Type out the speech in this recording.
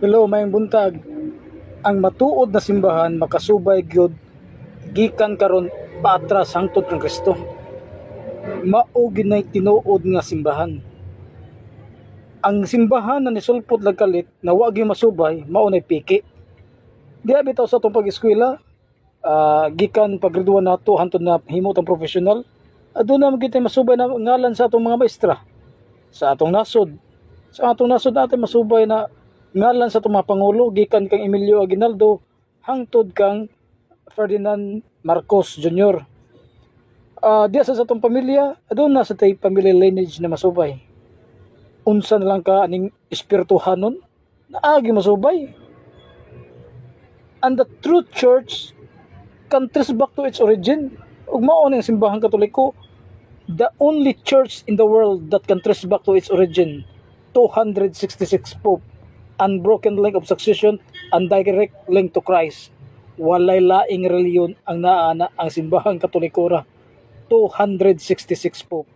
Hello, mayong buntag. Ang matuod na simbahan makasubay gyud gikan karon paatras hangtod kang Kristo. Mao ginay tinuod nga simbahan. Ang simbahan na nisulpot lang kalit na wa gyud masubay mao nay piki. Diha bitaw sa atong pag-eskwela, gikan paggraduan nato hangtod na himo tang professional. Aduna man kita masubay na ngalan sa atong mga maestra sa atong nasod. Sa atong nasod natin masubay na ngalan sa itong mga pangulo, gikan kang Emilio Aguinaldo, hangtod kang Ferdinand Marcos Jr. Diya sa itong pamilya, doon na sa tay family lineage na masubay. Unsa na lang ka aning espirituhanon, naagi masubay. And the true church can trace back to its origin. Ug mao ning simbahang Katoliko, the only church in the world that can trace back to its origin, 266 Pope, unbroken link of succession, and direct link to Christ. Walay laing reliyon ang naana ang simbahang Katolikura, 266 Pope.